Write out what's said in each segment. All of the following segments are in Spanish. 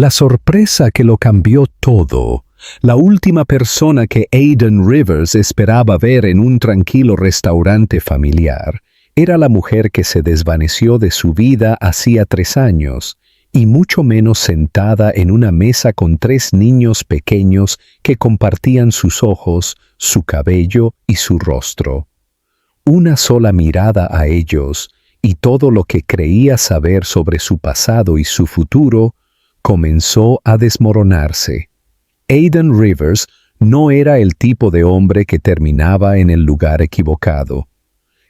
La sorpresa que lo cambió todo. La última persona que Aidan Rivers esperaba ver en un tranquilo restaurante familiar era la mujer que se desvaneció de su vida hacía 3 años, y mucho menos sentada en una mesa con 3 niños pequeños que compartían sus ojos, su cabello y su rostro. Una sola mirada a ellos, y todo lo que creía saber sobre su pasado y su futuro comenzó a desmoronarse. Aidan Rivers no era el tipo de hombre que terminaba en el lugar equivocado.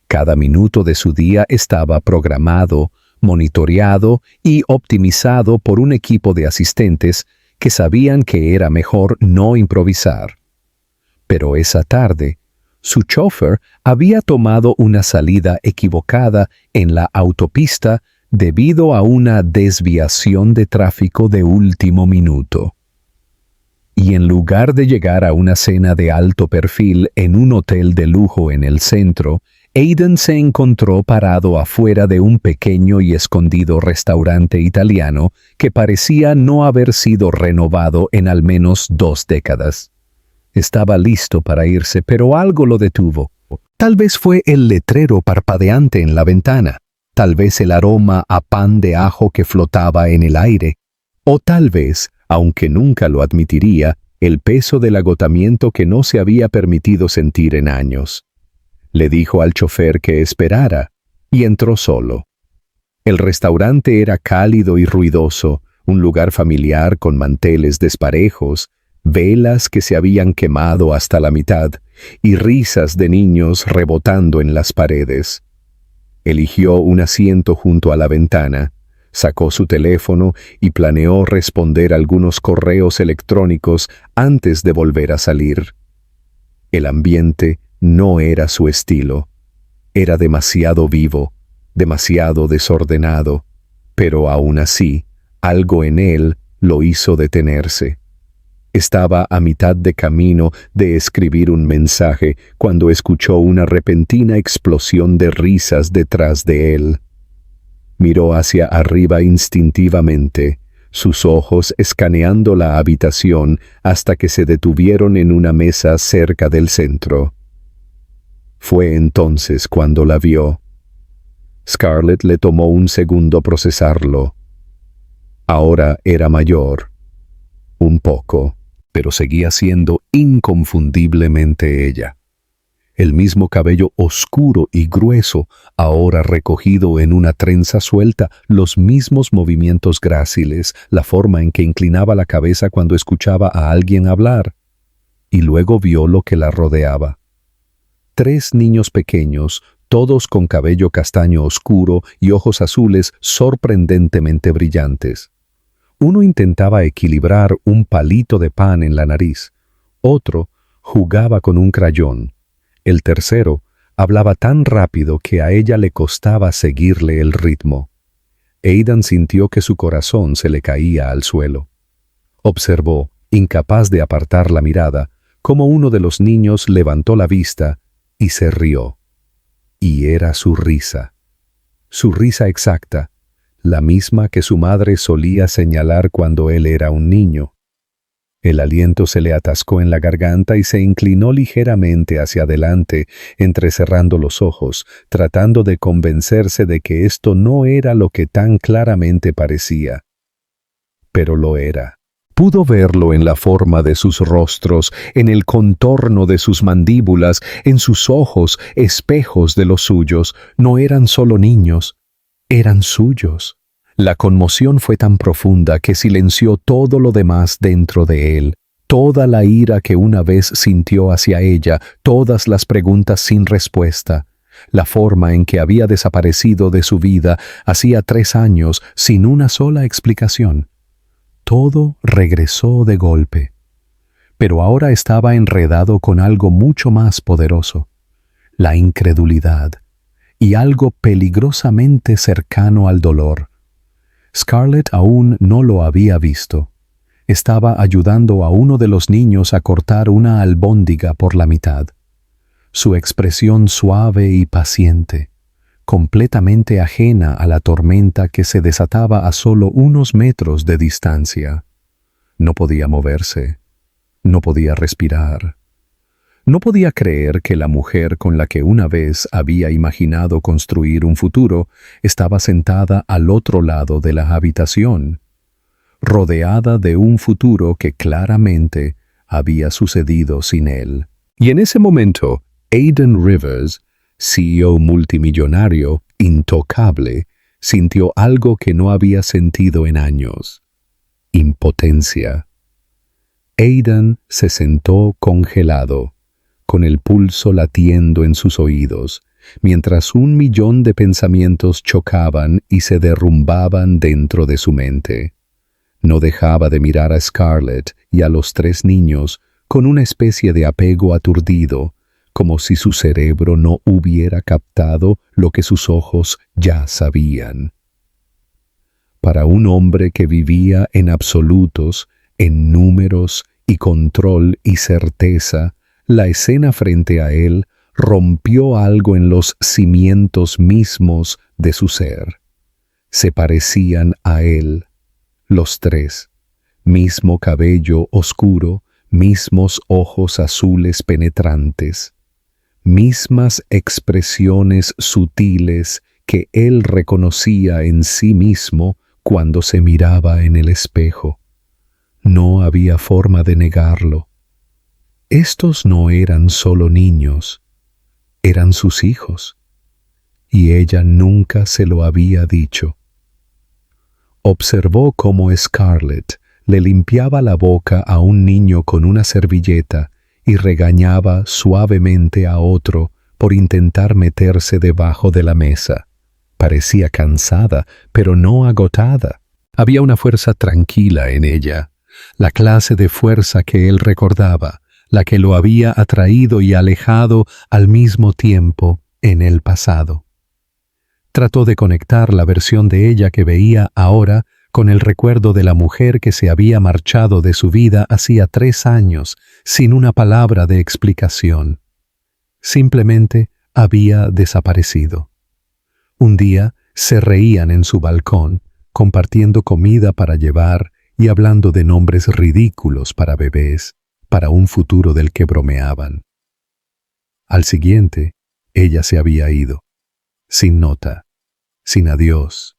Cada minuto de su día estaba programado, monitoreado y optimizado por un equipo de asistentes que sabían que era mejor no improvisar. Pero esa tarde, su chofer había tomado una salida equivocada en la autopista debido a una desviación de tráfico de último minuto. Y en lugar de llegar a una cena de alto perfil en un hotel de lujo en el centro, Aidan se encontró parado afuera de un pequeño y escondido restaurante italiano que parecía no haber sido renovado en al menos 2 décadas. Estaba listo para irse, pero algo lo detuvo. Tal vez fue el letrero parpadeante en la ventana, tal vez el aroma a pan de ajo que flotaba en el aire, o tal vez, aunque nunca lo admitiría, el peso del agotamiento que no se había permitido sentir en años. Le dijo al chofer que esperara, y entró solo. El restaurante era cálido y ruidoso, un lugar familiar con manteles desparejos, velas que se habían quemado hasta la mitad, y risas de niños rebotando en las paredes. Eligió un asiento junto a la ventana, sacó su teléfono y planeó responder algunos correos electrónicos antes de volver a salir. El ambiente no era su estilo. Era demasiado vivo, demasiado desordenado, pero aún así, algo en él lo hizo detenerse. Estaba a mitad de camino de escribir un mensaje cuando escuchó una repentina explosión de risas detrás de él. Miró hacia arriba instintivamente, sus ojos escaneando la habitación hasta que se detuvieron en una mesa cerca del centro. Fue entonces cuando la vio. Scarlett le tomó un segundo procesarlo. Ahora era mayor. Un poco, pero seguía siendo inconfundiblemente ella. El mismo cabello oscuro y grueso, ahora recogido en una trenza suelta, los mismos movimientos gráciles, la forma en que inclinaba la cabeza cuando escuchaba a alguien hablar. Y luego vio lo que la rodeaba. 3 niños pequeños, todos con cabello castaño oscuro y ojos azules sorprendentemente brillantes. Uno intentaba equilibrar un palito de pan en la nariz. Otro jugaba con un crayón. El tercero hablaba tan rápido que a ella le costaba seguirle el ritmo. Aidan sintió que su corazón se le caía al suelo. Observó, incapaz de apartar la mirada, cómo uno de los niños levantó la vista y se rió. Y era su risa exacta, la misma que su madre solía señalar cuando él era un niño. El aliento se le atascó en la garganta y se inclinó ligeramente hacia adelante, entrecerrando los ojos, tratando de convencerse de que esto no era lo que tan claramente parecía. Pero lo era. Pudo verlo en la forma de sus rostros, en el contorno de sus mandíbulas, en sus ojos, espejos de los suyos. No eran solo niños, eran suyos. La conmoción fue tan profunda que silenció todo lo demás dentro de él, toda la ira que una vez sintió hacia ella, todas las preguntas sin respuesta, la forma en que había desaparecido de su vida hacía 3 años sin una sola explicación. Todo regresó de golpe, pero ahora estaba enredado con algo mucho más poderoso, la incredulidad, y algo peligrosamente cercano al dolor. Scarlett aún no lo había visto. Estaba ayudando a uno de los niños a cortar una albóndiga por la mitad. Su expresión suave y paciente, completamente ajena a la tormenta que se desataba a solo unos metros de distancia. No podía moverse, no podía respirar. No podía creer que la mujer con la que una vez había imaginado construir un futuro estaba sentada al otro lado de la habitación, rodeada de un futuro que claramente había sucedido sin él. Y en ese momento, Aiden Rivers, CEO multimillonario, intocable, sintió algo que no había sentido en años: impotencia. Aiden se sentó congelado, con el pulso latiendo en sus oídos, mientras 1.000.000 de pensamientos chocaban y se derrumbaban dentro de su mente. No dejaba de mirar a Scarlett y a los 3 niños con una especie de apego aturdido, como si su cerebro no hubiera captado lo que sus ojos ya sabían. Para un hombre que vivía en absolutos, en números y control y certeza, la escena frente a él rompió algo en los cimientos mismos de su ser. Se parecían a él, los 3, mismo cabello oscuro, mismos ojos azules penetrantes, mismas expresiones sutiles que él reconocía en sí mismo cuando se miraba en el espejo. No había forma de negarlo. Estos no eran solo niños, eran sus hijos, y ella nunca se lo había dicho. Observó cómo Scarlett le limpiaba la boca a un niño con una servilleta y regañaba suavemente a otro por intentar meterse debajo de la mesa. Parecía cansada, pero no agotada. Había una fuerza tranquila en ella, la clase de fuerza que él recordaba, la que lo había atraído y alejado al mismo tiempo en el pasado. Trató de conectar la versión de ella que veía ahora con el recuerdo de la mujer que se había marchado de su vida hacía 3 años, sin una palabra de explicación. Simplemente había desaparecido. Un día se reían en su balcón, compartiendo comida para llevar y hablando de nombres ridículos para bebés, para un futuro del que bromeaban. Al siguiente, ella se había ido, sin nota, sin adiós,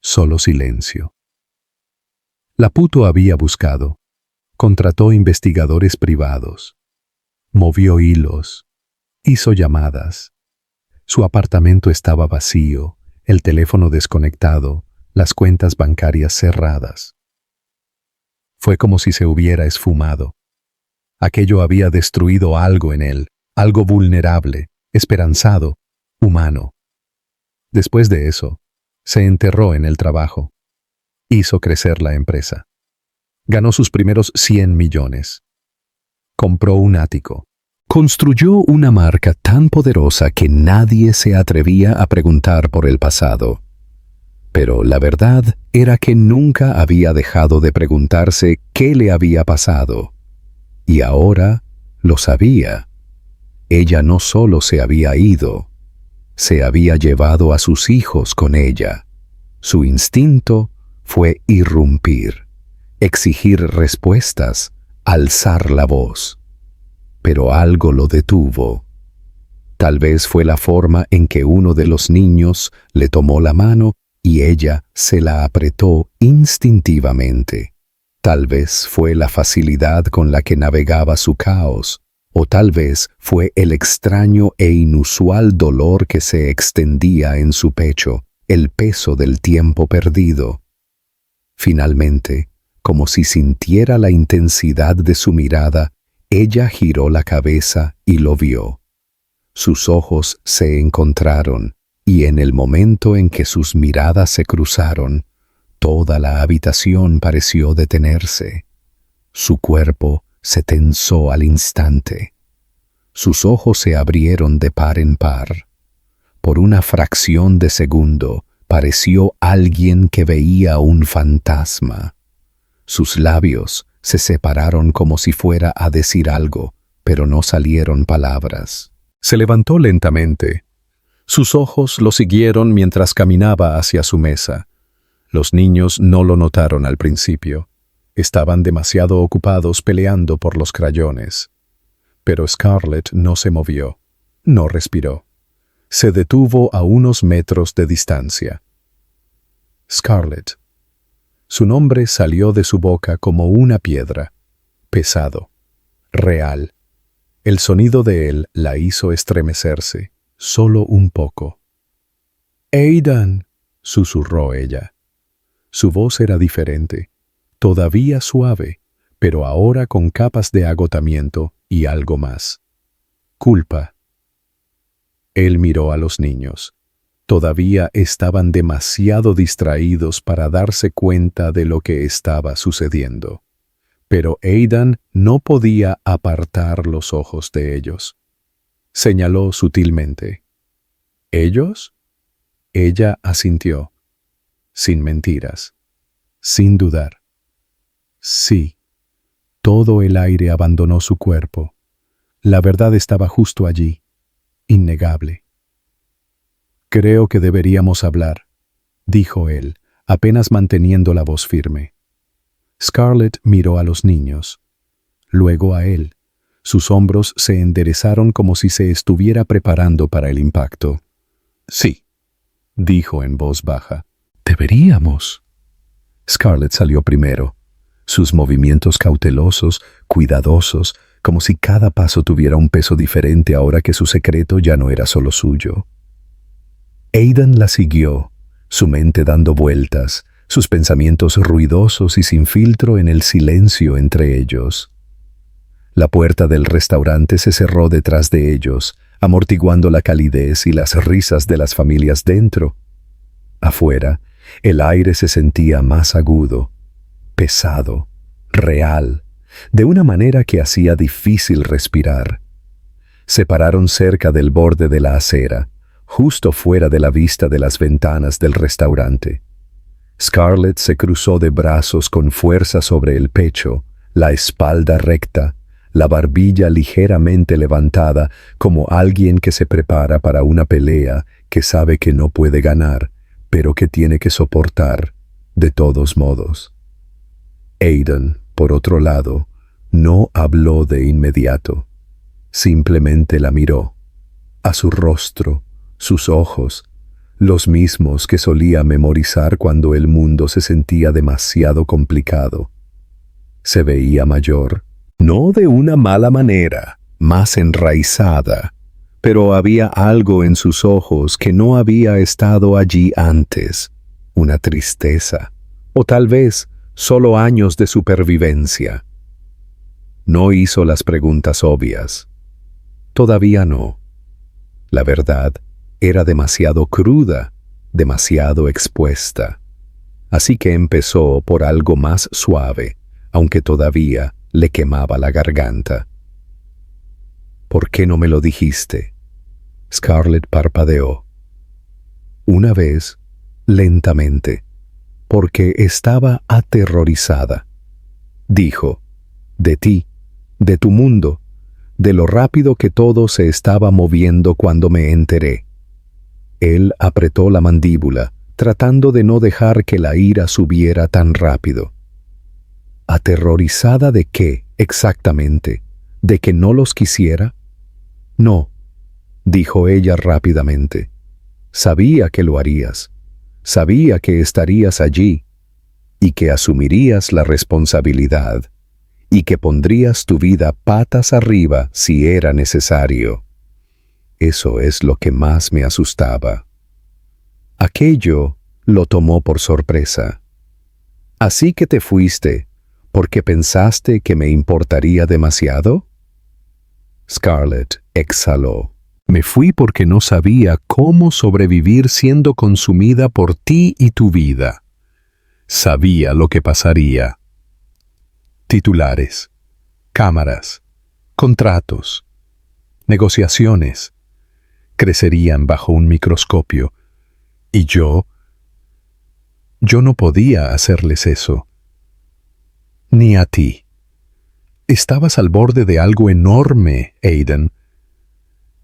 solo silencio. Laputo había buscado, contrató investigadores privados, movió hilos, hizo llamadas. Su apartamento estaba vacío, el teléfono desconectado, las cuentas bancarias cerradas. Fue como si se hubiera esfumado. Aquello había destruido algo en él, algo vulnerable, esperanzado, humano. Después de eso, se enterró en el trabajo. Hizo crecer la empresa. Ganó sus primeros 100 millones. Compró un ático. Construyó una marca tan poderosa que nadie se atrevía a preguntar por el pasado. Pero la verdad era que nunca había dejado de preguntarse qué le había pasado. Y ahora lo sabía. Ella no solo se había ido, se había llevado a sus hijos con ella. Su instinto fue irrumpir, exigir respuestas, alzar la voz. Pero algo lo detuvo. Tal vez fue la forma en que uno de los niños le tomó la mano y ella se la apretó instintivamente. Tal vez fue la facilidad con la que navegaba su caos, o tal vez fue el extraño e inusual dolor que se extendía en su pecho, el peso del tiempo perdido. Finalmente, como si sintiera la intensidad de su mirada, ella giró la cabeza y lo vio. Sus ojos se encontraron, y en el momento en que sus miradas se cruzaron, toda la habitación pareció detenerse. Su cuerpo se tensó al instante. Sus ojos se abrieron de par en par. Por una fracción de segundo, pareció alguien que veía un fantasma. Sus labios se separaron como si fuera a decir algo, pero no salieron palabras. Se levantó lentamente. Sus ojos lo siguieron mientras caminaba hacia su mesa. Los niños no lo notaron al principio. Estaban demasiado ocupados peleando por los crayones. Pero Scarlett no se movió, no respiró. Se detuvo a unos metros de distancia. Scarlett. Su nombre salió de su boca como una piedra, pesado, real. El sonido de él la hizo estremecerse, solo un poco. «Aidan», susurró ella. Su voz era diferente, todavía suave, pero ahora con capas de agotamiento y algo más. Culpa. Él miró a los niños. Todavía estaban demasiado distraídos para darse cuenta de lo que estaba sucediendo. Pero Aidan no podía apartar los ojos de ellos. Señaló sutilmente. ¿Ellos? Ella asintió, sin mentiras, sin dudar. Sí, todo el aire abandonó su cuerpo. La verdad estaba justo allí, innegable. «Creo que deberíamos hablar», dijo él, apenas manteniendo la voz firme. Scarlett miró a los niños, luego a él. Sus hombros se enderezaron como si se estuviera preparando para el impacto. «Sí», dijo en voz baja. «Deberíamos». Scarlett salió primero, sus movimientos cautelosos, cuidadosos, como si cada paso tuviera un peso diferente ahora que su secreto ya no era solo suyo. Aidan la siguió, su mente dando vueltas, sus pensamientos ruidosos y sin filtro en el silencio entre ellos. La puerta del restaurante se cerró detrás de ellos, amortiguando la calidez y las risas de las familias dentro. Afuera, el aire se sentía más agudo, pesado, real, de una manera que hacía difícil respirar. Se pararon cerca del borde de la acera, justo fuera de la vista de las ventanas del restaurante. Scarlett se cruzó de brazos con fuerza sobre el pecho, la espalda recta, la barbilla ligeramente levantada, como alguien que se prepara para una pelea que sabe que no puede ganar, pero que tiene que soportar, de todos modos. Aidan, por otro lado, no habló de inmediato. Simplemente la miró, a su rostro, sus ojos, los mismos que solía memorizar cuando el mundo se sentía demasiado complicado. Se veía mayor, no de una mala manera, más enraizada, pero había algo en sus ojos que no había estado allí antes, una tristeza, o tal vez solo años de supervivencia. No hizo las preguntas obvias. Todavía no. La verdad era demasiado cruda, demasiado expuesta. Así que empezó por algo más suave, aunque todavía le quemaba la garganta. «¿Por qué no me lo dijiste?» Scarlett parpadeó. Una vez, lentamente, porque estaba aterrorizada. Dijo, «De ti, de tu mundo, de lo rápido que todo se estaba moviendo cuando me enteré». Él apretó la mandíbula, tratando de no dejar que la ira subiera tan rápido. ¿Aterrorizada de qué, exactamente? ¿De que no los quisiera? No, dijo ella rápidamente. Sabía que lo harías. Sabía que estarías allí y que asumirías la responsabilidad y que pondrías tu vida patas arriba si era necesario. Eso es lo que más me asustaba. Aquello lo tomó por sorpresa. ¿Así que te fuiste porque pensaste que me importaría demasiado? Scarlett exhaló. Me fui porque no sabía cómo sobrevivir siendo consumida por ti y tu vida. Sabía lo que pasaría. Titulares, cámaras, contratos, negociaciones, crecerían bajo un microscopio, y yo no podía hacerles eso. Ni a ti. Estabas al borde de algo enorme, Aidan.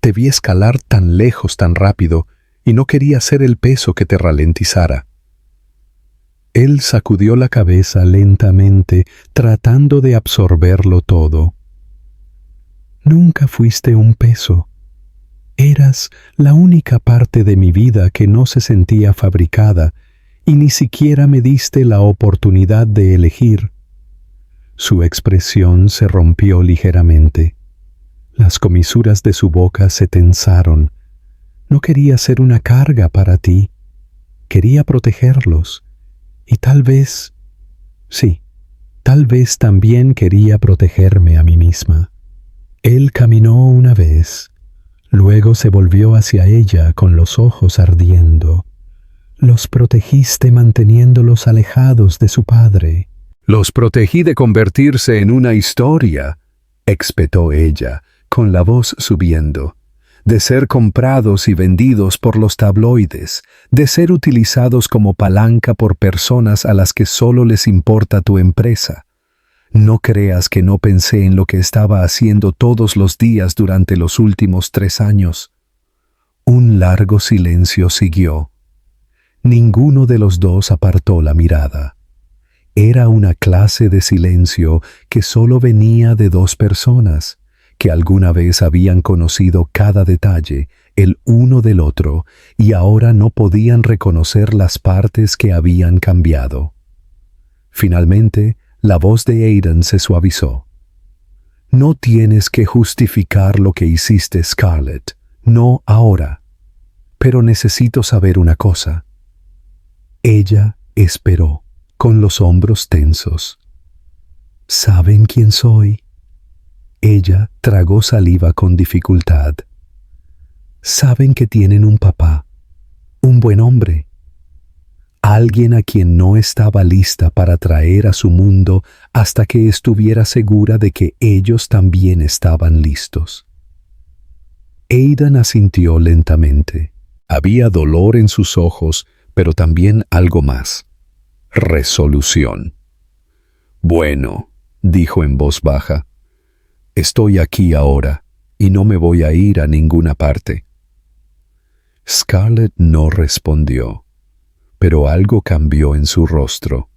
Te vi escalar tan lejos tan rápido, y no quería ser el peso que te ralentizara. Él sacudió la cabeza lentamente, tratando de absorberlo todo. Nunca fuiste un peso. Eras la única parte de mi vida que no se sentía fabricada, y ni siquiera me diste la oportunidad de elegir. Su expresión se rompió ligeramente. Las comisuras de su boca se tensaron. No quería ser una carga para ti. Quería protegerlos. Y tal vez, sí, tal vez también quería protegerme a mí misma. Él caminó una vez, luego se volvió hacia ella con los ojos ardiendo. Los protegiste manteniéndolos alejados de su padre. Los protegí de convertirse en una historia, espetó ella, con la voz subiendo, de ser comprados y vendidos por los tabloides, de ser utilizados como palanca por personas a las que solo les importa tu empresa. No creas que no pensé en lo que estaba haciendo todos los días durante los últimos 3 años. Un largo silencio siguió. Ninguno de los dos apartó la mirada. Era una clase de silencio que solo venía de 2 personas, que alguna vez habían conocido cada detalle, el uno del otro, y ahora no podían reconocer las partes que habían cambiado. Finalmente, la voz de Aidan se suavizó. No tienes que justificar lo que hiciste, Scarlett, no ahora. Pero necesito saber una cosa. Ella esperó, con los hombros tensos. ¿Saben quién soy? Ella tragó saliva con dificultad. Saben que tienen un papá, un buen hombre, alguien a quien no estaba lista para traer a su mundo hasta que estuviera segura de que ellos también estaban listos. Aidan asintió lentamente. Había dolor en sus ojos, pero también algo más. Resolución. Bueno, dijo en voz baja, estoy aquí ahora y no me voy a ir a ninguna parte. Scarlett no respondió, pero algo cambió en su rostro.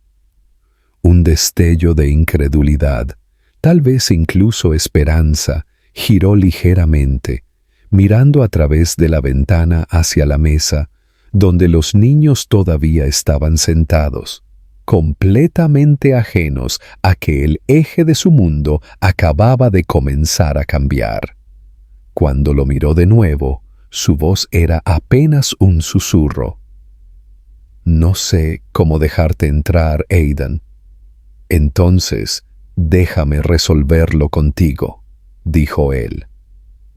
Un destello de incredulidad, tal vez incluso esperanza, giró ligeramente, mirando a través de la ventana hacia la mesa, donde los niños todavía estaban sentados, completamente ajenos a que el eje de su mundo acababa de comenzar a cambiar. Cuando lo miró de nuevo, su voz era apenas un susurro. No sé cómo dejarte entrar, Aidan. Entonces, déjame resolverlo contigo, dijo él.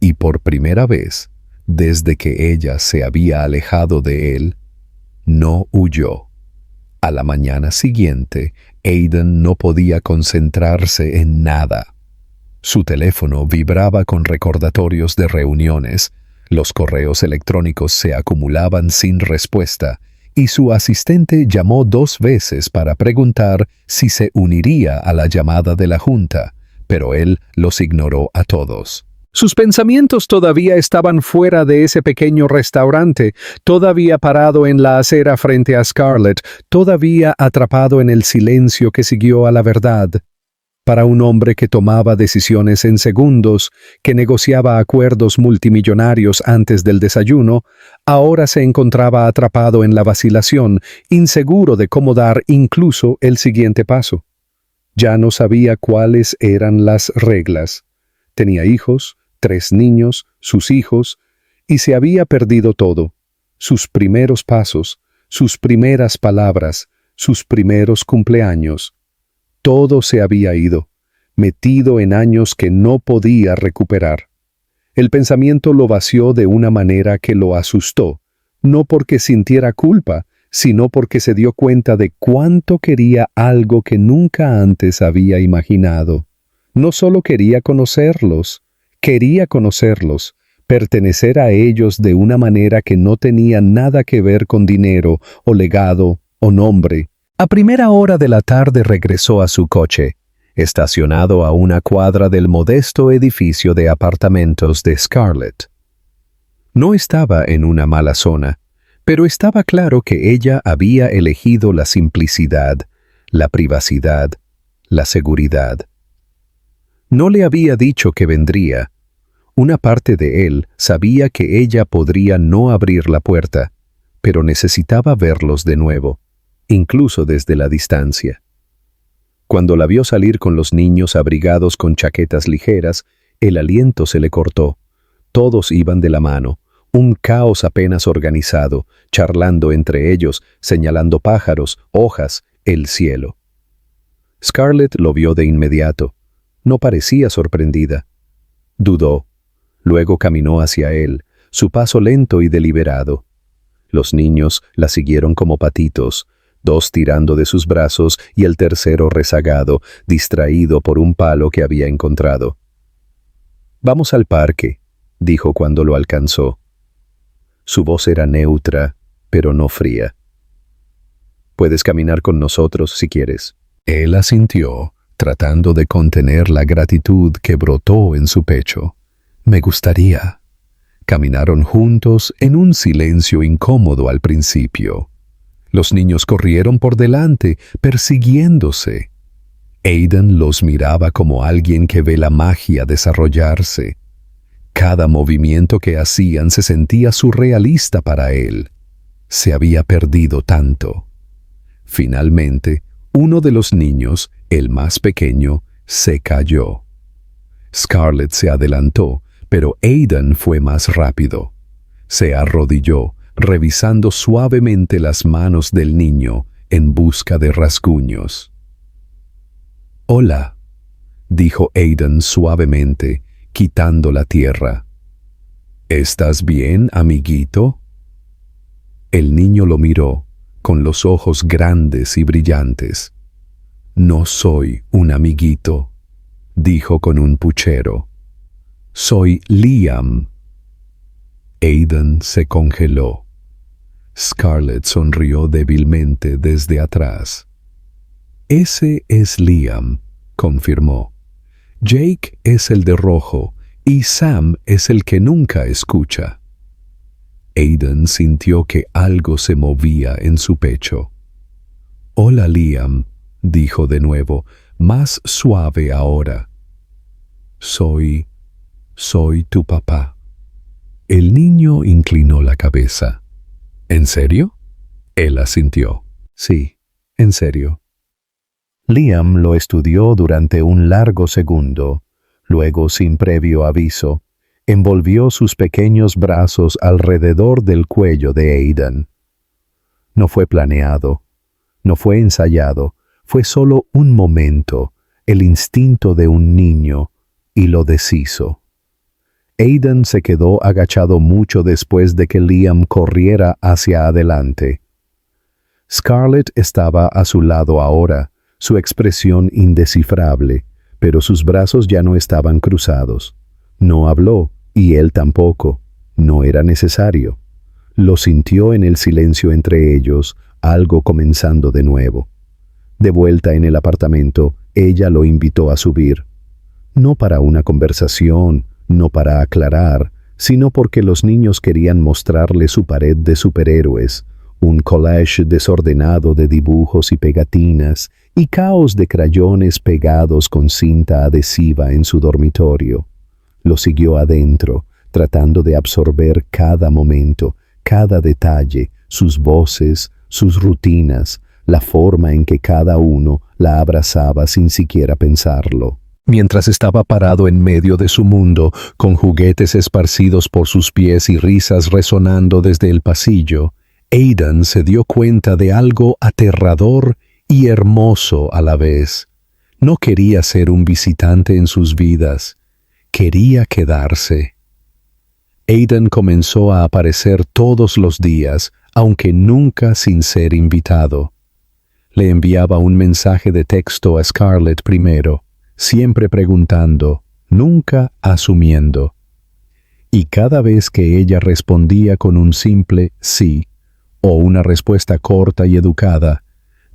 Y por primera vez, desde que ella se había alejado de él, no huyó. A la mañana siguiente, Aidan no podía concentrarse en nada. Su teléfono vibraba con recordatorios de reuniones, los correos electrónicos se acumulaban sin respuesta, y su asistente llamó 2 veces para preguntar si se uniría a la llamada de la junta, pero él los ignoró a todos. Sus pensamientos todavía estaban fuera de ese pequeño restaurante, todavía parado en la acera frente a Scarlett, todavía atrapado en el silencio que siguió a la verdad. Para un hombre que tomaba decisiones en segundos, que negociaba acuerdos multimillonarios antes del desayuno, ahora se encontraba atrapado en la vacilación, inseguro de cómo dar incluso el siguiente paso. Ya no sabía cuáles eran las reglas. Tenía hijos, 3 niños, sus hijos, y se había perdido todo. Sus primeros pasos, sus primeras palabras, sus primeros cumpleaños. Todo se había ido, metido en años que no podía recuperar. El pensamiento lo vació de una manera que lo asustó, no porque sintiera culpa, sino porque se dio cuenta de cuánto quería algo que nunca antes había imaginado. No solo quería conocerlos, pertenecer a ellos de una manera que no tenía nada que ver con dinero, o legado, o nombre. A primera hora de la tarde regresó a su coche, estacionado a una cuadra del modesto edificio de apartamentos de Scarlett. No estaba en una mala zona, pero estaba claro que ella había elegido la simplicidad, la privacidad, la seguridad. No le había dicho que vendría. Una parte de él sabía que ella podría no abrir la puerta, pero necesitaba verlos de nuevo, incluso desde la distancia. Cuando la vio salir con los niños abrigados con chaquetas ligeras, el aliento se le cortó. Todos iban de la mano, un caos apenas organizado, charlando entre ellos, señalando pájaros, hojas, el cielo. Scarlett lo vio de inmediato. No parecía sorprendida. Dudó. Luego caminó hacia él, su paso lento y deliberado. Los niños la siguieron como patitos, dos tirando de sus brazos y el tercero rezagado, distraído por un palo que había encontrado. «Vamos al parque», dijo cuando lo alcanzó. Su voz era neutra, pero no fría. «Puedes caminar con nosotros si quieres». Él asintió, tratando de contener la gratitud que brotó en su pecho. «Me gustaría». Caminaron juntos en un silencio incómodo al principio. Los niños corrieron por delante, persiguiéndose. Aidan los miraba como alguien que ve la magia desarrollarse. Cada movimiento que hacían se sentía surrealista para él. Se había perdido tanto. Finalmente, uno de los niños, el más pequeño, se cayó. Scarlett se adelantó, pero Aidan fue más rápido. Se arrodilló, revisando suavemente las manos del niño en busca de rasguños. «Hola», dijo Aidan suavemente, quitando la tierra. «¿Estás bien, amiguito?» El niño lo miró, con los ojos grandes y brillantes. «No soy un amiguito», dijo con un puchero. «Soy Liam». Aidan se congeló. Scarlett sonrió débilmente desde atrás. «Ese es Liam», confirmó. «Jake es el de rojo y Sam es el que nunca escucha». Aidan sintió que algo se movía en su pecho. «Hola, Liam», dijo de nuevo, más suave ahora. Soy tu papá». El niño inclinó la cabeza. «¿En serio?» Él asintió. «Sí, en serio». Liam lo estudió durante un largo segundo. Luego, sin previo aviso, envolvió sus pequeños brazos alrededor del cuello de Aidan. No fue planeado, no fue ensayado, fue solo un momento, el instinto de un niño, y lo deshizo. Aidan se quedó agachado mucho después de que Liam corriera hacia adelante. Scarlett estaba a su lado ahora, su expresión indescifrable, pero sus brazos ya no estaban cruzados. No habló, y él tampoco. No era necesario. Lo sintió en el silencio entre ellos, algo comenzando de nuevo. De vuelta en el apartamento, ella lo invitó a subir. No para una conversación, no para aclarar, sino porque los niños querían mostrarle su pared de superhéroes, un collage desordenado de dibujos y pegatinas, y caos de crayones pegados con cinta adhesiva en su dormitorio. Lo siguió adentro, tratando de absorber cada momento, cada detalle, sus voces, sus rutinas, la forma en que cada uno la abrazaba sin siquiera pensarlo. Mientras estaba parado en medio de su mundo, con juguetes esparcidos por sus pies y risas resonando desde el pasillo, Aidan se dio cuenta de algo aterrador y hermoso a la vez. No quería ser un visitante en sus vidas, quería quedarse. Aidan comenzó a aparecer todos los días, aunque nunca sin ser invitado. Le enviaba un mensaje de texto a Scarlett primero, siempre preguntando, nunca asumiendo. Y cada vez que ella respondía con un simple sí, o una respuesta corta y educada,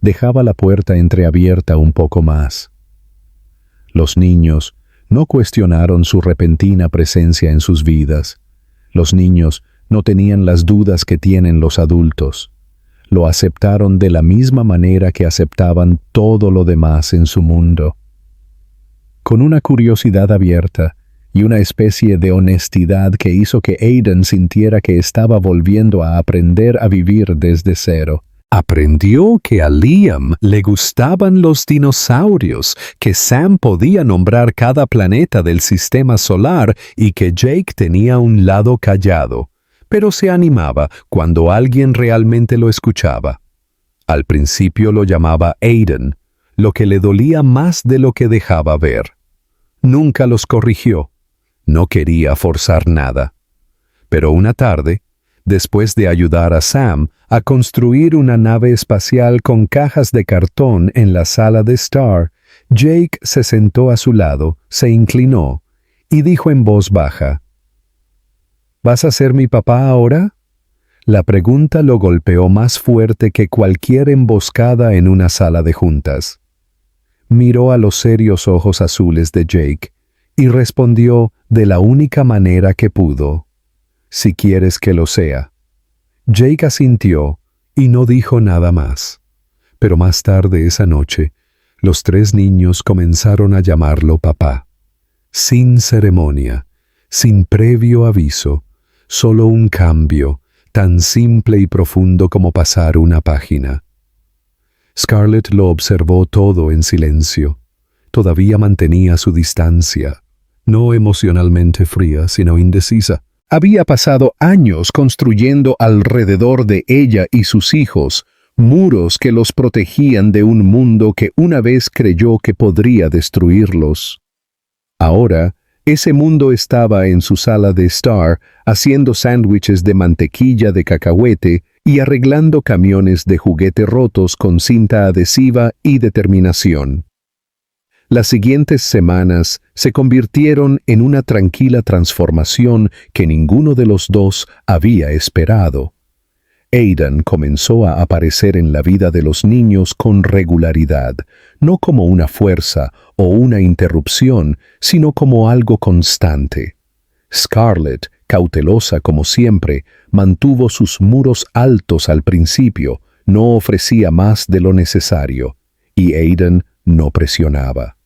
dejaba la puerta entreabierta un poco más. Los niños no cuestionaron su repentina presencia en sus vidas. Los niños No tenían las dudas que tienen los adultos. Lo aceptaron de la misma manera que aceptaban todo lo demás en su mundo. Con una curiosidad abierta y una especie de honestidad que hizo que Aiden sintiera que estaba volviendo a aprender a vivir desde cero. Aprendió que a Liam le gustaban los dinosaurios, que Sam podía nombrar cada planeta del sistema solar y que Jake tenía un lado callado, pero se animaba cuando alguien realmente lo escuchaba. Al principio lo llamaba Aiden, lo que le dolía más de lo que dejaba ver. Nunca los corrigió. No quería forzar nada. Pero una tarde, después de ayudar a Sam a construir una nave espacial con cajas de cartón en la sala de Star, Jake se sentó a su lado, se inclinó y dijo en voz baja: ¿Vas a ser mi papá ahora? La pregunta lo golpeó más fuerte que cualquier emboscada en una sala de juntas. Miró a los serios ojos azules de Jake y respondió de la única manera que pudo: si quieres que lo sea. Jake asintió y no dijo nada más. Pero más tarde esa noche, los tres niños comenzaron a llamarlo papá. Sin ceremonia, sin previo aviso, solo un cambio, tan simple y profundo como pasar una página. Scarlett lo observó todo en silencio. Todavía mantenía su distancia, no emocionalmente fría, sino indecisa. Había pasado años construyendo alrededor de ella y sus hijos muros que los protegían de un mundo que una vez creyó que podría destruirlos. Ahora, ese mundo estaba en su sala de Star haciendo sándwiches de mantequilla de cacahuete y arreglando camiones de juguete rotos con cinta adhesiva y determinación. Las siguientes semanas se convirtieron en una tranquila transformación que ninguno de los dos había esperado. Aiden comenzó a aparecer en la vida de los niños con regularidad, no como una fuerza o una interrupción, sino como algo constante. Scarlett, cautelosa como siempre, mantuvo sus muros altos al principio, no ofrecía más de lo necesario, y Aiden no presionaba.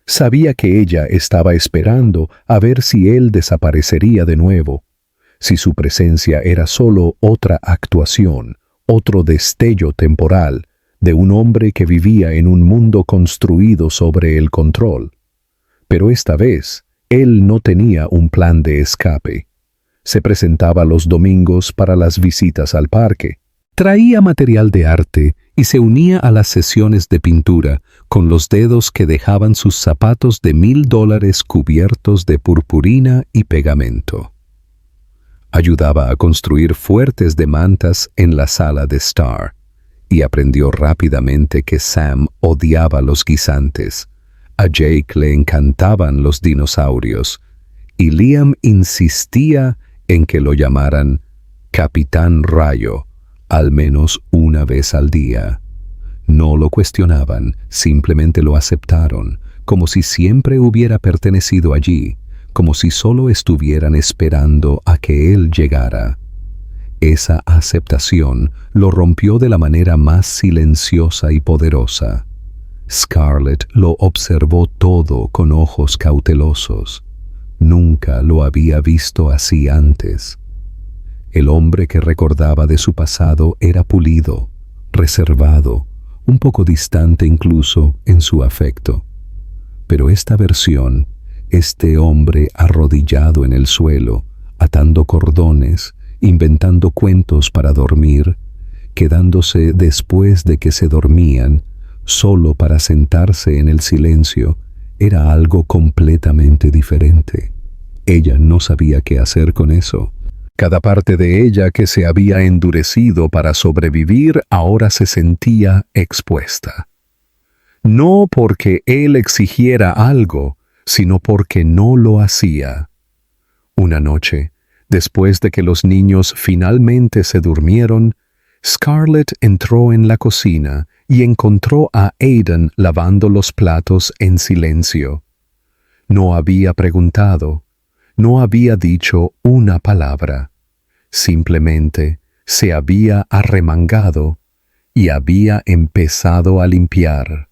Sabía que ella estaba esperando a ver si él desaparecería de nuevo, si su presencia era solo otra actuación, otro destello temporal de un hombre que vivía en un mundo construido sobre el control. Pero esta vez, él no tenía un plan de escape. Se presentaba los domingos para las visitas al parque. Traía material de arte y se unía a las sesiones de pintura con los dedos que dejaban sus zapatos de $1000 cubiertos de purpurina y pegamento. Ayudaba a construir fuertes de mantas en la sala de Star y aprendió rápidamente que Sam odiaba los guisantes, a Jake le encantaban los dinosaurios y Liam insistía en que lo llamaran Capitán Rayo al menos una vez al día. No lo cuestionaban, simplemente lo aceptaron, como si siempre hubiera pertenecido allí, como si solo estuvieran esperando a que él llegara. Esa aceptación lo rompió de la manera más silenciosa y poderosa. Scarlett lo observó todo con ojos cautelosos. Nunca lo había visto así antes. El hombre que recordaba de su pasado era pulido, reservado, un poco distante incluso en su afecto. Pero esta versión, este hombre arrodillado en el suelo, atando cordones, inventando cuentos para dormir, quedándose después de que se dormían, solo para sentarse en el silencio, era algo completamente diferente. Ella no sabía qué hacer con eso. Cada parte de ella que se había endurecido para sobrevivir ahora se sentía expuesta. No porque él exigiera algo, sino porque no lo hacía. Una noche, después de que los niños finalmente se durmieron, Scarlett entró en la cocina y encontró a Aiden lavando los platos en silencio. No había preguntado. No había dicho una palabra. Simplemente se había arremangado y había empezado a limpiar.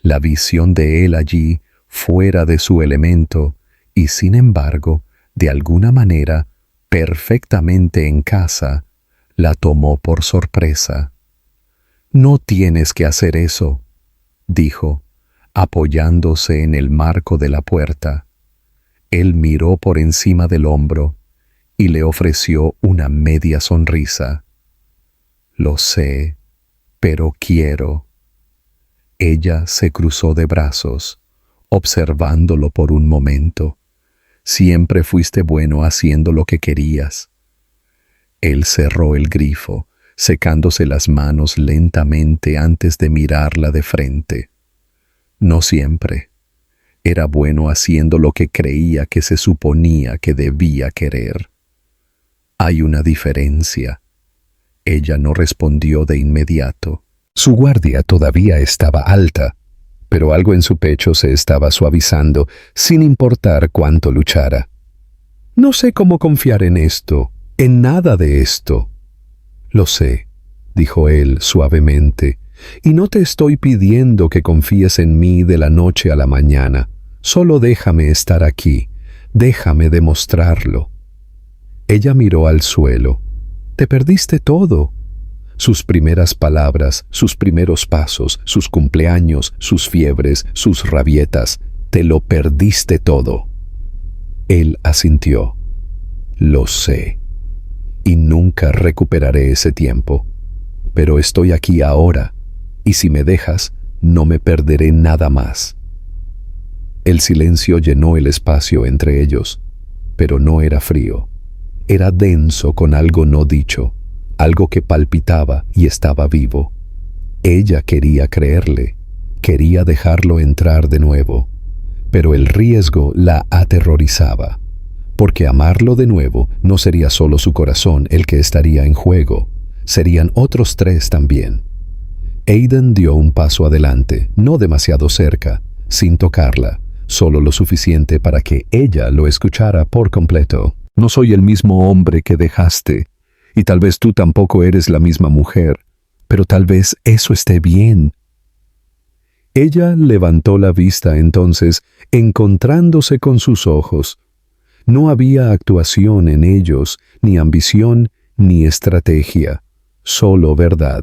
La visión de él allí, fuera de su elemento, y sin embargo, de alguna manera, perfectamente en casa, la tomó por sorpresa. «No tienes que hacer eso», dijo, apoyándose en el marco de la puerta. Él miró por encima del hombro y le ofreció una media sonrisa. «Lo sé, pero quiero». Ella se cruzó de brazos, observándolo por un momento. «Siempre fuiste bueno haciendo lo que querías». Él cerró el grifo, secándose las manos lentamente antes de mirarla de frente. «No siempre. Era bueno haciendo lo que creía que se suponía que debía querer». «Hay una diferencia». Ella no respondió de inmediato. Su guardia todavía estaba alta, pero algo en su pecho se estaba suavizando, sin importar cuánto luchara. «No sé cómo confiar en esto, en nada de esto». «Lo sé», dijo él suavemente, «y no te estoy pidiendo que confíes en mí de la noche a la mañana. Solo déjame estar aquí, déjame demostrarlo». Ella miró al suelo. «Te perdiste todo». Sus primeras palabras, sus primeros pasos, sus cumpleaños, sus fiebres, sus rabietas. «Te lo perdiste todo». Él asintió. «Lo sé. Y nunca recuperaré ese tiempo. Pero estoy aquí ahora, y si me dejas, no me perderé nada más». El silencio llenó el espacio entre ellos, pero no era frío. Era denso con algo no dicho, algo que palpitaba y estaba vivo. Ella quería creerle, quería dejarlo entrar de nuevo, pero el riesgo la aterrorizaba, porque amarlo de nuevo no sería solo su corazón el que estaría en juego, serían otros tres también. Aidan dio un paso adelante, no demasiado cerca, sin tocarla, solo lo suficiente para que ella lo escuchara por completo. «No soy el mismo hombre que dejaste, y tal vez tú tampoco eres la misma mujer, pero tal vez eso esté bien». Ella levantó la vista entonces, encontrándose con sus ojos. No había actuación en ellos, ni ambición, ni estrategia, solo verdad.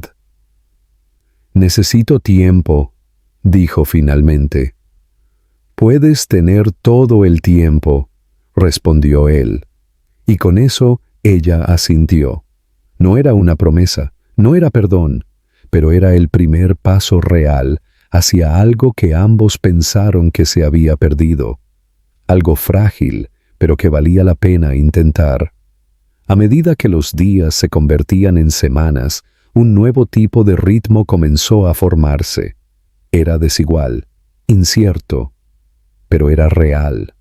«Necesito tiempo», dijo finalmente. «Puedes tener todo el tiempo», respondió él. Y con eso ella asintió. No era una promesa, no era perdón, pero era el primer paso real hacia algo que ambos pensaron que se había perdido. Algo frágil, pero que valía la pena intentar. A medida que los días se convertían en semanas, un nuevo tipo de ritmo comenzó a formarse. Era desigual, incierto, pero era real.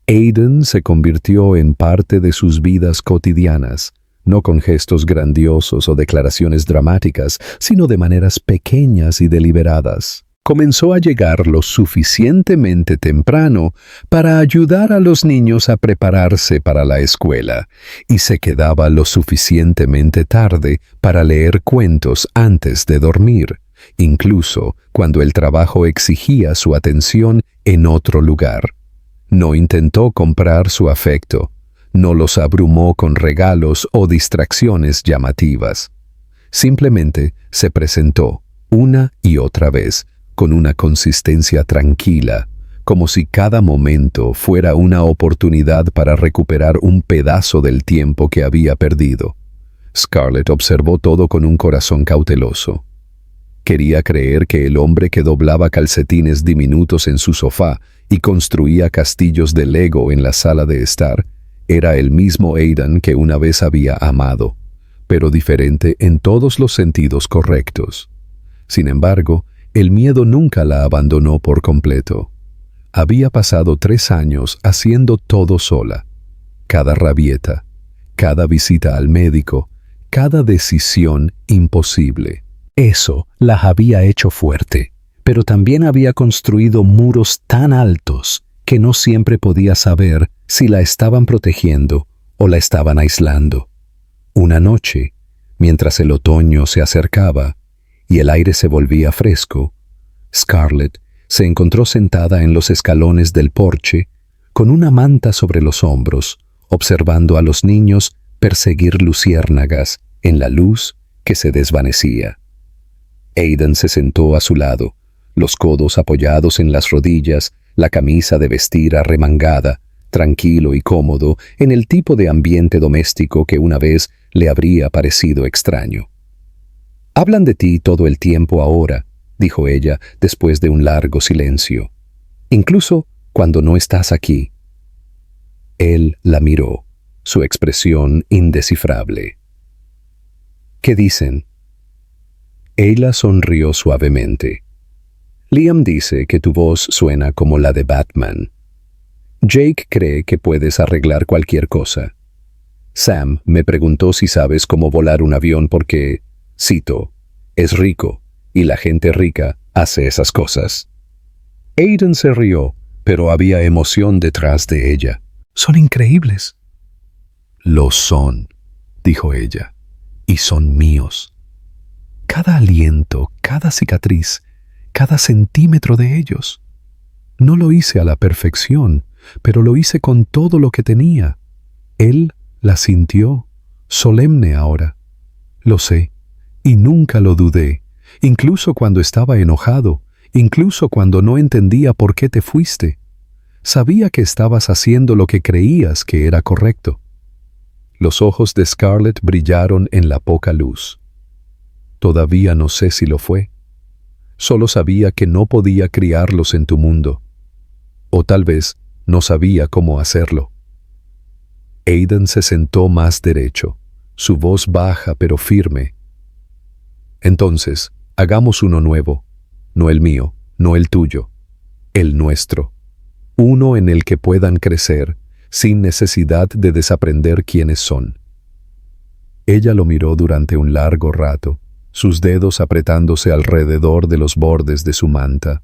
Aidan se convirtió en parte de sus vidas cotidianas, no con gestos grandiosos o declaraciones dramáticas, sino de maneras pequeñas y deliberadas. Comenzó a llegar lo suficientemente temprano para ayudar a los niños a prepararse para la escuela, y se quedaba lo suficientemente tarde para leer cuentos antes de dormir, incluso cuando el trabajo exigía su atención en otro lugar. No intentó comprar su afecto, no los abrumó con regalos o distracciones llamativas. Simplemente se presentó una y otra vez, con una consistencia tranquila, como si cada momento fuera una oportunidad para recuperar un pedazo del tiempo que había perdido. Scarlett observó todo con un corazón cauteloso. Quería creer que el hombre que doblaba calcetines diminutos en su sofá y construía castillos de Lego en la sala de estar era el mismo Aidan que una vez había amado, pero diferente en todos los sentidos correctos. Sin embargo, el miedo nunca la abandonó por completo. Había pasado 3 años haciendo todo sola. Cada rabieta, cada visita al médico, cada decisión imposible. Eso la había hecho fuerte, pero también había construido muros tan altos que no siempre podía saber si la estaban protegiendo o la estaban aislando. Una noche, mientras el otoño se acercaba y el aire se volvía fresco, Scarlett se encontró sentada en los escalones del porche con una manta sobre los hombros, observando a los niños perseguir luciérnagas en la luz que se desvanecía. Aidan se sentó a su lado, los codos apoyados en las rodillas, la camisa de vestir arremangada, tranquilo y cómodo en el tipo de ambiente doméstico que una vez le habría parecido extraño. «Hablan de ti todo el tiempo ahora», dijo ella después de un largo silencio. «Incluso cuando no estás aquí». Él la miró, su expresión indescifrable. «¿Qué dicen?» Ella sonrió suavemente. «Liam dice que tu voz suena como la de Batman. Jake cree que puedes arreglar cualquier cosa. Sam me preguntó si sabes cómo volar un avión porque, cito, es rico y la gente rica hace esas cosas». Aidan se rió, pero había emoción detrás de ella. «Son increíbles». «Lo son», dijo ella, «y son míos. Cada aliento, cada cicatriz, cada centímetro de ellos. No lo hice a la perfección, pero lo hice con todo lo que tenía». Él la sintió, solemne ahora. «Lo sé, y nunca lo dudé, incluso cuando estaba enojado, incluso cuando no entendía por qué te fuiste. Sabía que estabas haciendo lo que creías que era correcto». Los ojos de Scarlett brillaron en la poca luz. «Todavía no sé si lo fue. Solo sabía que no podía criarlos en tu mundo. O tal vez no sabía cómo hacerlo». Aidan se sentó más derecho, su voz baja pero firme. «Entonces, hagamos uno nuevo, no el mío, no el tuyo, el nuestro. Uno en el que puedan crecer, sin necesidad de desaprender quiénes son». Ella lo miró durante un largo rato, sus dedos apretándose alrededor de los bordes de su manta.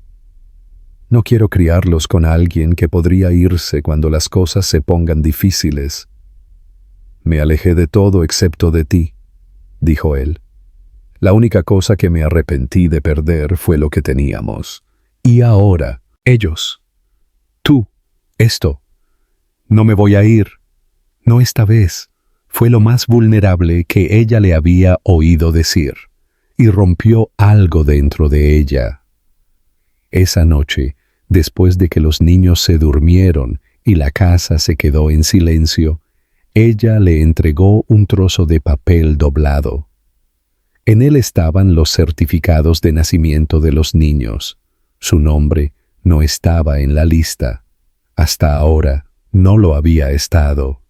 «No quiero criarlos con alguien que podría irse cuando las cosas se pongan difíciles». «Me alejé de todo excepto de ti», dijo él. «La única cosa que me arrepentí de perder fue lo que teníamos. Y ahora, ellos. Tú, esto. No me voy a ir. No esta vez». Fue lo más vulnerable que ella le había oído decir, y rompió algo dentro de ella. Esa noche, después de que los niños se durmieron y la casa se quedó en silencio, ella le entregó un trozo de papel doblado. En él estaban los certificados de nacimiento de los niños. Su nombre no estaba en la lista. Hasta ahora no lo había estado.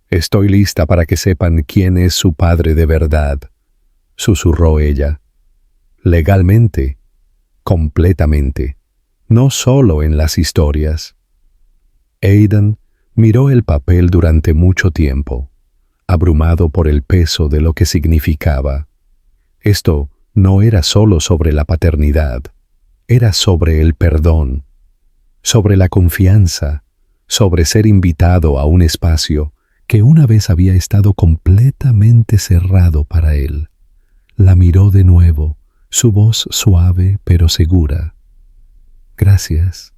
«Estoy lista para que sepan quién es su padre de verdad», susurró ella. «Legalmente, completamente, no solo en las historias». Aidan miró el papel durante mucho tiempo, abrumado por el peso de lo que significaba. Esto no era solo sobre la paternidad, era sobre el perdón, sobre la confianza, sobre ser invitado a un espacio que una vez había estado completamente cerrado para él. La miró de nuevo, su voz suave pero segura. «Gracias».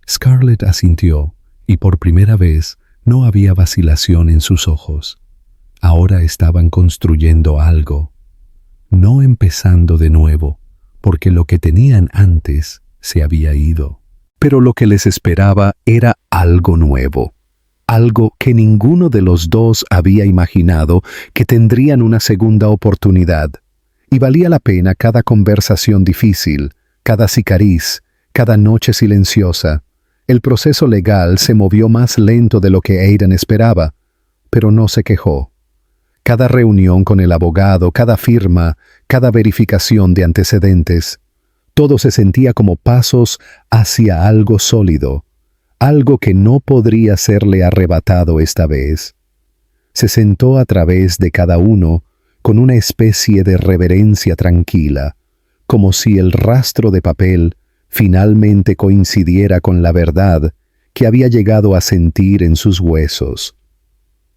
Scarlett asintió, y por primera vez no había vacilación en sus ojos. Ahora estaban construyendo algo, no empezando de nuevo, porque lo que tenían antes se había ido. Pero lo que les esperaba era algo nuevo. Algo que ninguno de los dos había imaginado que tendrían una segunda oportunidad, y valía la pena cada conversación difícil, cada cicariz, cada noche silenciosa. El proceso legal se movió más lento de lo que Aidan esperaba, pero no se quejó. Cada reunión con el abogado, cada firma, cada verificación de antecedentes, todo se sentía como pasos hacia algo sólido, algo que no podría serle arrebatado esta vez. Se sentó a través de cada uno con una especie de reverencia tranquila, como si el rastro de papel finalmente coincidiera con la verdad que había llegado a sentir en sus huesos.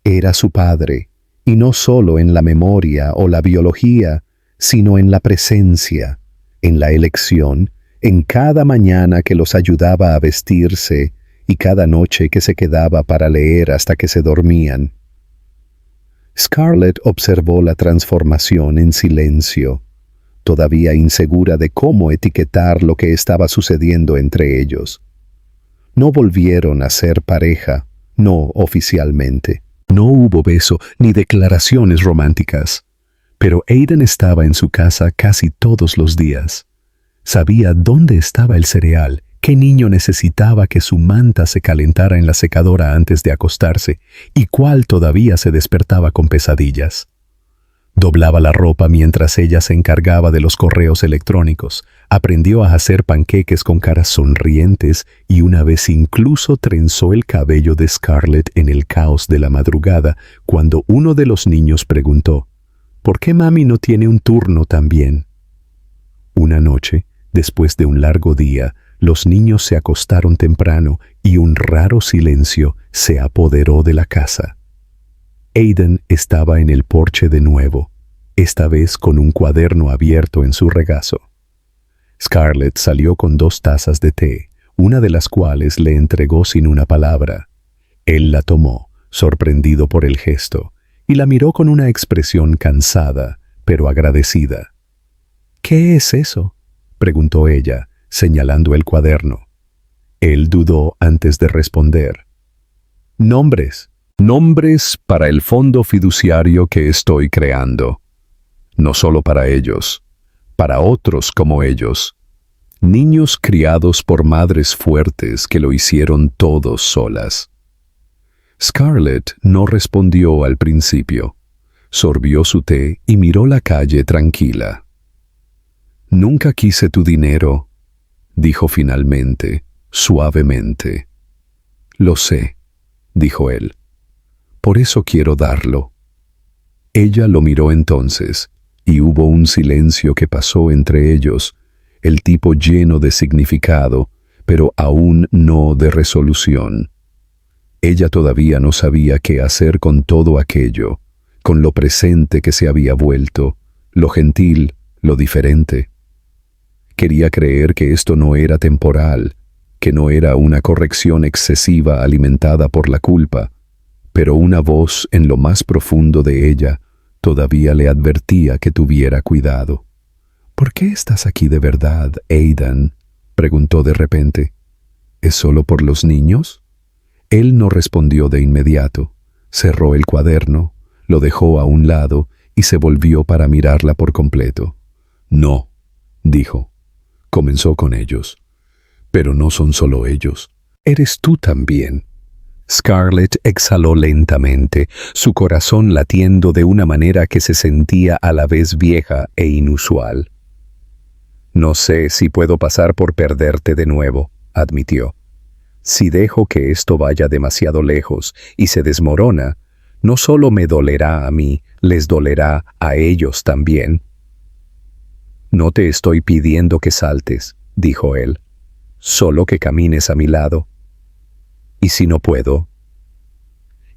Era su padre, y no solo en la memoria o la biología, sino en la presencia, en la elección, en cada mañana que los ayudaba a vestirse y cada noche que se quedaba para leer hasta que se dormían. Scarlett observó la transformación en silencio, todavía insegura de cómo etiquetar lo que estaba sucediendo entre ellos. No volvieron a ser pareja, no oficialmente. No hubo beso ni declaraciones románticas, pero Aiden estaba en su casa casi todos los días. Sabía dónde estaba el cereal, qué niño necesitaba que su manta se calentara en la secadora antes de acostarse y cuál todavía se despertaba con pesadillas. Doblaba la ropa mientras ella se encargaba de los correos electrónicos, aprendió a hacer panqueques con caras sonrientes y una vez incluso trenzó el cabello de Scarlett en el caos de la madrugada cuando uno de los niños preguntó, ¿por qué mami no tiene un turno también? Una noche, después de un largo día, los niños se acostaron temprano y un raro silencio se apoderó de la casa. Aiden estaba en el porche de nuevo, esta vez con un cuaderno abierto en su regazo. Scarlett salió con 2 tazas de té, una de las cuales le entregó sin una palabra. Él la tomó, sorprendido por el gesto, y la miró con una expresión cansada, pero agradecida. «¿Qué es eso?», preguntó ella, señalando el cuaderno. Él dudó antes de responder. «Nombres. Nombres para el fondo fiduciario que estoy creando. No solo para ellos, para otros como ellos. Niños criados por madres fuertes que lo hicieron todos solas». Scarlett no respondió al principio. Sorbió su té y miró la calle tranquila. «Nunca quise tu dinero», dijo finalmente, suavemente. «Lo sé», dijo él. «Por eso quiero darlo». Ella lo miró entonces, y hubo un silencio que pasó entre ellos, el tipo lleno de significado, pero aún no de resolución. Ella todavía no sabía qué hacer con todo aquello, con lo presente que se había vuelto, lo gentil, lo diferente. Quería creer que esto no era temporal, que no era una corrección excesiva alimentada por la culpa, pero una voz en lo más profundo de ella todavía le advertía que tuviera cuidado. «¿Por qué estás aquí de verdad, Aiden?», preguntó de repente. «¿Es solo por los niños?». Él no respondió de inmediato. Cerró el cuaderno, lo dejó a un lado y se volvió para mirarla por completo. «No», dijo. «Comenzó con ellos. Pero no son solo ellos. Eres tú también». Scarlett exhaló lentamente, su corazón latiendo de una manera que se sentía a la vez vieja e inusual. «No sé si puedo pasar por perderte de nuevo», admitió. «Si dejo que esto vaya demasiado lejos y se desmorona, no solo me dolerá a mí, les dolerá a ellos también». «No te estoy pidiendo que saltes», dijo él. «Solo que camines a mi lado». «¿Y si no puedo?».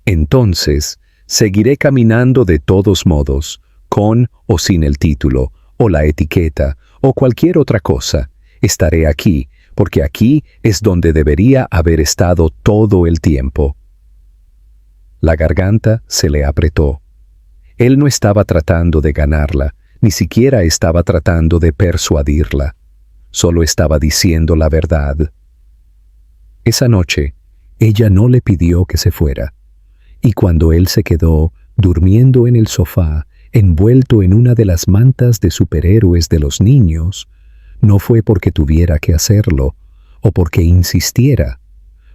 «Entonces, seguiré caminando de todos modos, con o sin el título, o la etiqueta, o cualquier otra cosa. Estaré aquí, porque aquí es donde debería haber estado todo el tiempo». La garganta se le apretó. Él no estaba tratando de ganarla, ni siquiera estaba tratando de persuadirla. Solo estaba diciendo la verdad. Esa noche, ella no le pidió que se fuera, y cuando él se quedó durmiendo en el sofá, envuelto en una de las mantas de superhéroes de los niños, no fue porque tuviera que hacerlo, o porque insistiera,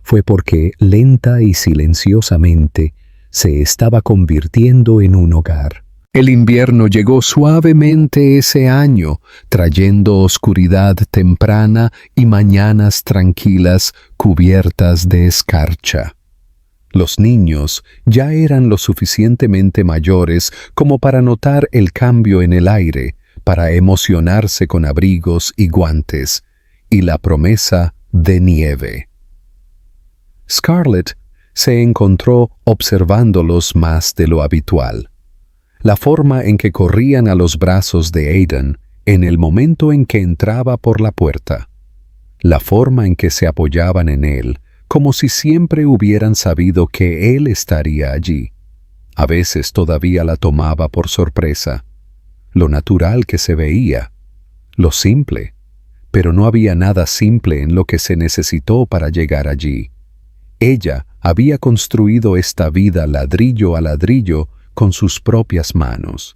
fue porque lenta y silenciosamente se estaba convirtiendo en un hogar. El invierno llegó suavemente ese año, trayendo oscuridad temprana y mañanas tranquilas cubiertas de escarcha. Los niños ya eran lo suficientemente mayores como para notar el cambio en el aire, para emocionarse con abrigos y guantes, y la promesa de nieve. Scarlett se encontró observándolos más de lo habitual. la forma en que corrían a los brazos de Aidan en el momento en que entraba por la puerta, la forma en que se apoyaban en él, como si siempre hubieran sabido que él estaría allí. A veces todavía la tomaba por sorpresa, lo natural que se veía, lo simple, pero no había nada simple en lo que se necesitó para llegar allí. Ella había construido esta vida ladrillo a ladrillo con sus propias manos.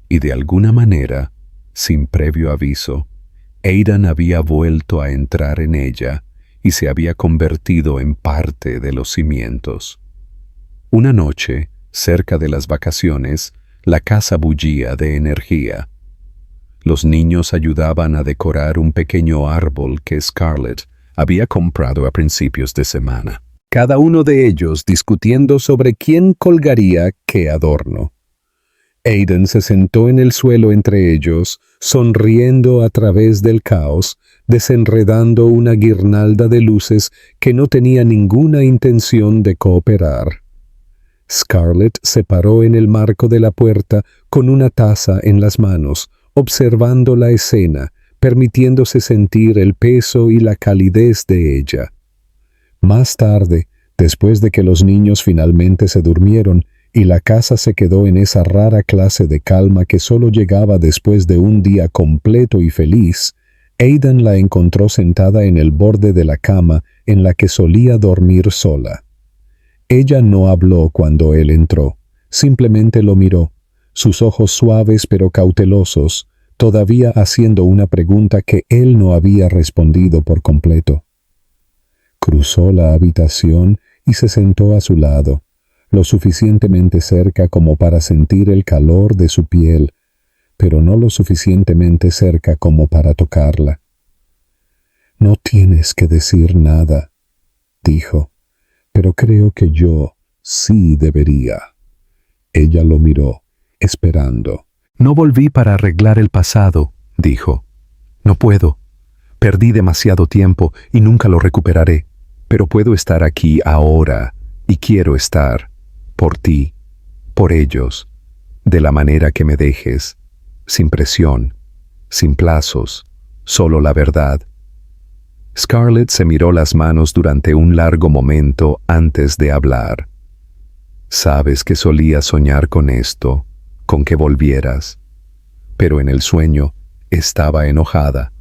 Y de alguna manera, sin previo aviso, Aidan había vuelto a entrar en ella y se había convertido en parte de los cimientos. Una noche, cerca de las vacaciones, la casa bullía de energía. Los niños ayudaban a decorar un pequeño árbol que Scarlett había comprado a principios de semana. Cada uno de ellos discutiendo sobre quién colgaría qué adorno. Aidan se sentó en el suelo entre ellos, sonriendo a través del caos, desenredando una guirnalda de luces que no tenía ninguna intención de cooperar. Scarlett se paró en el marco de la puerta con una taza en las manos, observando la escena, permitiéndose sentir el peso y la calidez de ella. Más tarde, después de que los niños finalmente se durmieron y la casa se quedó en esa rara clase de calma que solo llegaba después de un día completo y feliz, Aidan la encontró sentada en el borde de la cama en la que solía dormir sola. Ella no habló cuando él entró, simplemente lo miró, sus ojos suaves pero cautelosos, todavía haciendo una pregunta que él no había respondido por completo. Cruzó la habitación y se sentó a su lado, lo suficientemente cerca como para sentir el calor de su piel, pero no lo suficientemente cerca como para tocarla. «No tienes que decir nada», dijo, «pero creo que yo sí debería». Ella lo miró, esperando. «No volví para arreglar el pasado», dijo. «No puedo. Perdí demasiado tiempo y nunca lo recuperaré. Pero puedo estar aquí ahora y quiero estar por ti, por ellos, de la manera que me dejes, sin presión, sin plazos, solo la verdad». Scarlett se miró las manos durante un largo momento antes de hablar. «Sabes que solía soñar con esto, con que volvieras. Pero en el sueño estaba enojada.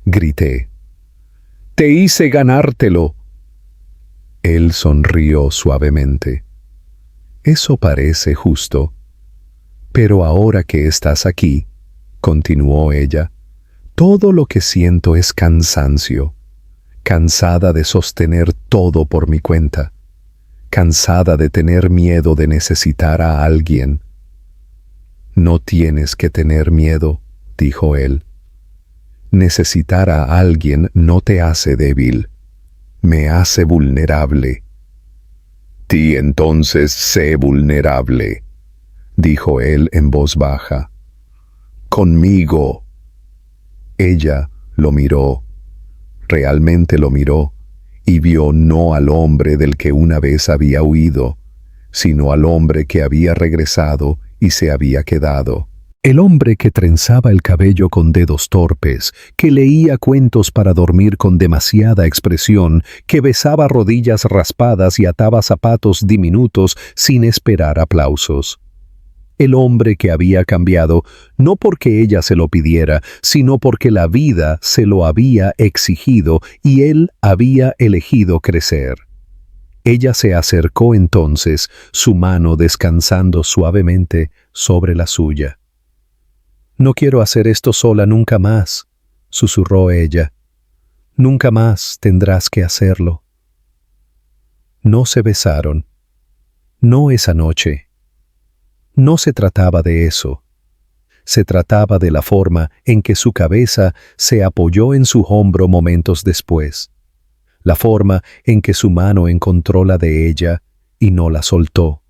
Grité. «¡Te hice ganártelo!». Él sonrió suavemente. «Eso parece justo. Pero ahora que estás aquí», continuó ella, «todo lo que siento es cansancio. Cansada de sostener todo por mi cuenta. Cansada de tener miedo de necesitar a alguien». «No tienes que tener miedo», dijo él. «Necesitar a alguien no te hace débil. Me hace vulnerable». «Ti entonces sé vulnerable», dijo él en voz baja. «Conmigo». Ella lo miró, realmente lo miró, y vio no al hombre del que una vez había huido, sino al hombre que había regresado y se había quedado. El hombre que trenzaba el cabello con dedos torpes, que leía cuentos para dormir con demasiada expresión, que besaba rodillas raspadas y ataba zapatos diminutos sin esperar aplausos. El hombre que había cambiado, no porque ella se lo pidiera, sino porque la vida se lo había exigido y él había elegido crecer. Ella se acercó entonces, su mano descansando suavemente sobre la suya. «No quiero hacer esto sola nunca más», susurró ella. «Nunca más tendrás que hacerlo». No se besaron. No esa noche. No se trataba de eso. Se trataba de la forma en que su cabeza se apoyó en su hombro momentos después. La forma en que su mano encontró la de ella y no la soltó.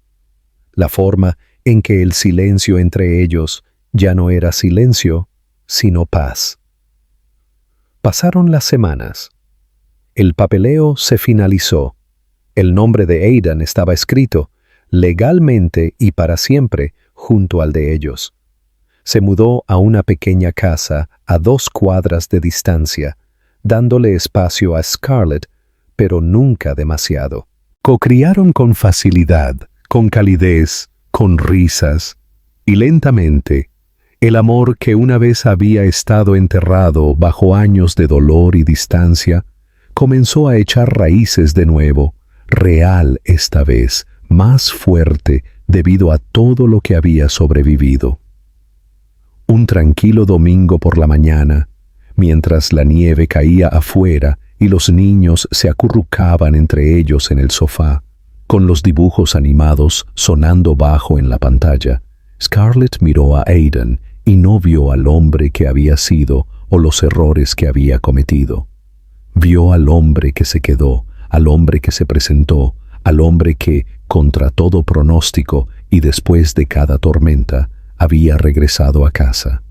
La forma en que el silencio entre ellos ya no era silencio, sino paz. Pasaron las semanas. El papeleo se finalizó. El nombre de Aidan estaba escrito, legalmente y para siempre, junto al de ellos. Se mudó a una pequeña casa a 2 cuadras de distancia, dándole espacio a Scarlett, pero nunca demasiado. Cocriaron con facilidad, con calidez, con risas, y lentamente, el amor que una vez había estado enterrado bajo años de dolor y distancia, comenzó a echar raíces de nuevo, real esta vez, más fuerte debido a todo lo que había sobrevivido. Un tranquilo domingo por la mañana, mientras la nieve caía afuera y los niños se acurrucaban entre ellos en el sofá, con los dibujos animados sonando bajo en la pantalla, Scarlett miró a Aidan y no vio al hombre que había sido o los errores que había cometido. Vio al hombre que se quedó, al hombre que se presentó, al hombre que, contra todo pronóstico y después de cada tormenta, había regresado a casa.